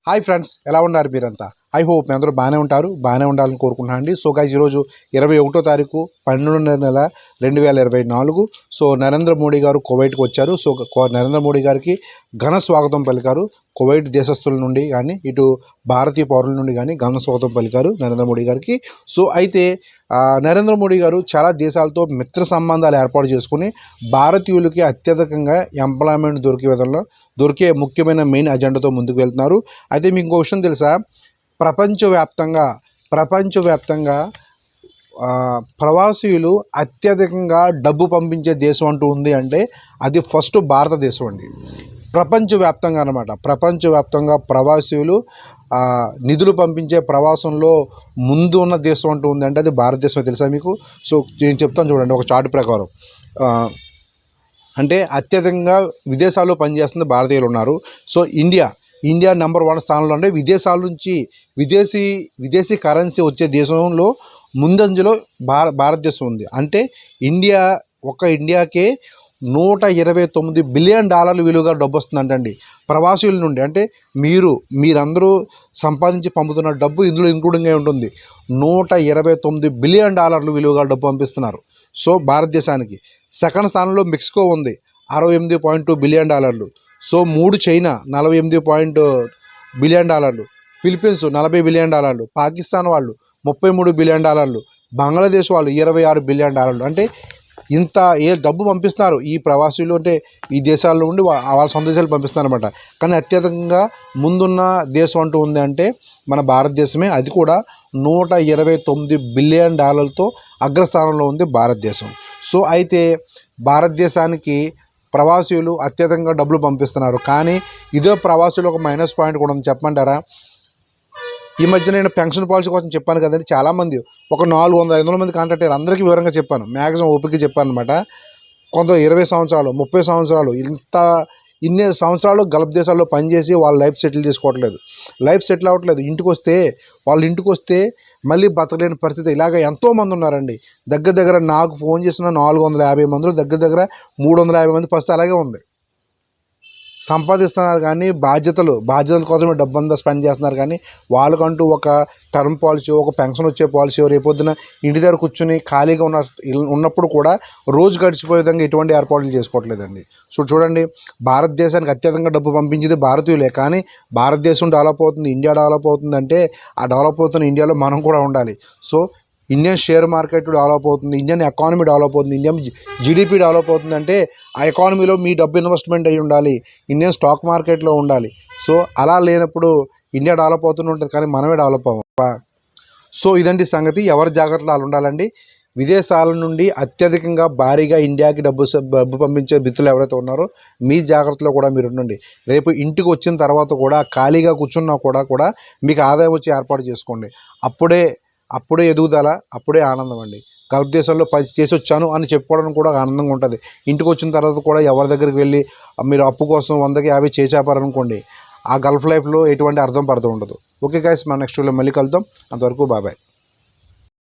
Hi friends, ఎలా ఉన్నారు మీరంతా? ఐ హోప్ మీ అందరూ బాగానే ఉంటారు, బాగానే ఉండాలని కోరుకుంటున్నాను అండి. సో గైస్, ఈరోజు 21వ తారీఖు 12వ నెల 2024. సో నరేంద్ర మోడీ గారు కువైట్కి వచ్చారు. సో నరేంద్ర మోడీ గారికి ఘన స్వాగతం పలికారు. కువైట్ దేశస్తుల నుండి కానీ ఇటు భారతీయ పౌరుల నుండి కానీ ఘన స్వాగతం పలికారు నరేంద్ర మోడీ గారికి. సో అయితే నరేంద్ర మోడీ గారు చాలా దేశాలతో మిత్ర సంబంధాలు ఏర్పాటు చేసుకుని భారతీయులకి అత్యధికంగా ఎంప్లాయ్మెంట్ దొరికే ముఖ్యమైన మెయిన్ అజెండాతో ముందుకు వెళ్తున్నారు. అయితే మీకు ఇంకో విషయం తెలుసా? ప్రపంచవ్యాప్తంగా ప్రవాసీయులు అత్యధికంగా డబ్బు పంపించే దేశం అంటూ ఉంది అంటే అది ఫస్ట్ భారతదేశం అండి. ప్రపంచవ్యాప్తంగా అన్నమాట. ప్రపంచవ్యాప్తంగా ప్రవాసీయులు నిధులు పంపించే ప్రవాసంలో ముందు ఉన్న దేశం అంటూ ఉంది అంటే అది భారతదేశం. తెలుసా మీకు? సో నేను చెప్తాను చూడండి. ఒక చార్ట్ ప్రకారం అంటే అత్యధికంగా విదేశాల్లో పనిచేస్తున్న భారతీయులు ఉన్నారు. సో ఇండియా నెంబర్ 1 స్థానంలో. అంటే విదేశాల నుంచి విదేశీ కరెన్సీ వచ్చే దేశంలో ముందంజలో భారతదేశం ఉంది. అంటే ఇండియాకే $129 బిలియన్ విలువగా డబ్బు వస్తుందంటండి ప్రవాసీల నుండి. అంటే మీరందరూ సంపాదించి పంపుతున్న డబ్బు ఇందులో ఇంక్లూడింగ్ అయి ఉంటుంది. $129 బిలియన్ విలువగా డబ్బు పంపిస్తున్నారు. సో భారతదేశానికి. సెకండ్ స్థానంలో మెక్సికో ఉంది, $68.2 billion. So 3 China, $48 billion. Philippines $40 billion. Pakistan వాళ్ళు $33 బిలియన్. బంగ్లాదేశ్ వాళ్ళు $26 బిలియన్. అంటే ఇంత డబ్బు పంపిస్తున్నారు ఈ ప్రవాసీలు. అంటే ఈ దేశాల నుండి వాళ్ళ సొంత దేశాలు పంపిస్తున్నారు అనమాట. కానీ అత్యధికంగా ముందున్న దేశం అంటూ ఉంది అంటే మన భారతదేశమే. అది కూడా $129 బిలియన్ అగ్రస్థానంలో ఉంది భారతదేశం. సో అయితే భారతదేశానికి ప్రవాసీలు అత్యధికంగా డబ్బులు పంపిస్తున్నారు. కానీ ఇదే ప్రవాసులు ఒక మైనస్ పాయింట్ కూడా ఉంది. చెప్పమంటారా? ఈ మధ్య నేను పెన్షన్ పాలసీ కోసం చెప్పాను కదండి. చాలామంది ఒక 400-500 మంది కాంటాక్ట్ అయ్యారు. అందరికీ వివరంగా చెప్పాను, మ్యాక్సిమం ఓపిక చెప్పాను అనమాట. కొంత 20 సంవత్సరాలు 30 సంవత్సరాలు ఇన్ని సంవత్సరాలు గల్ఫ్ దేశాల్లో పనిచేసి వాళ్ళ లైఫ్ సెటిల్ అవ్వట్లేదు. ఇంటికి వస్తే మళ్ళీ బతకలేని పరిస్థితి. ఇలాగ ఎంతోమంది ఉన్నారండి. దగ్గర నాకు ఫోన్ చేసిన 450 మందిలో దగ్గర 350 మంది పరిస్థితి అలాగే ఉంది. సంపాదిస్తున్నారు కానీ బాధ్యతల కోసమే డబ్బంతా స్పెండ్ చేస్తున్నారు. కానీ వాళ్ళకంటూ ఒక టర్మ్ పాలసీ, ఒక పెన్షన్ వచ్చే పాలసీ, రేపొద్దున ఇంటి దగ్గర కూర్చుని ఖాళీగా ఉన్నప్పుడు కూడా రోజు గడిచిపోయే విధంగా ఎటువంటి ఏర్పాట్లు చేసుకోవట్లేదండి. సో చూడండి, భారతదేశానికి అత్యధికంగా డబ్బు పంపించేది భారతీయులే. కానీ భారతదేశం డెవలప్ అవుతుంది, ఇండియా డెవలప్ అవుతుందంటే ఆ డెవలప్ అవుతున్న ఇండియాలో మనం కూడా ఉండాలి. So Indian share market develop అవుతుంది, ఇండియన్ ఎకానమీ డెవలప్ అవుతుంది, ఇండియన్ జీడిపి డెవలప్ అవుతుందంటే ఆ ఎకానమీలో మీ డబ్బు ఇన్వెస్ట్మెంట్ అయ్యి ఉండాలి, ఇండియన్ స్టాక్ మార్కెట్లో ఉండాలి. సో అలా లేనప్పుడు ఇండియా డెవలప్ అవుతూనే ఉంటుంది, కానీ మనమే డెవలప్ అవ్వం. సో ఇదండి సంగతి. ఎవరి జాగ్రత్తలు వాళ్ళు ఉండాలండి. విదేశాల నుండి అత్యధికంగా భారీగా ఇండియాకి డబ్బు పంపించే మిత్రులు ఎవరైతే ఉన్నారో మీ జాగ్రత్తలో కూడా మీరు ఉండండి. రేపు ఇంటికి వచ్చిన తర్వాత కూడా ఖాళీగా కూర్చున్నా కూడా మీకు ఆదాయం వచ్చి ఏర్పాటు చేసుకోండి. అప్పుడే ఎదుగుదల, అప్పుడే ఆనందం అండి. గల్ఫ్ దేశాల్లో చేసి వచ్చాను అని చెప్పుకోవడానికి కూడా ఆనందంగా ఉంటుంది. ఇంటికి వచ్చిన తర్వాత కూడా ఎవరి దగ్గరికి వెళ్ళి మీరు అప్పు కోసం 100కి 50 చేసాపారనుకోండి, ఆ గల్ఫ్ లైఫ్లో ఎటువంటి అర్థం పడుతూ ఉండదు. ఓకే గైస్, మన నెక్స్ట్ వీడియోలో మళ్ళీ కలుద్దాం. అంతవరకు బాయ్.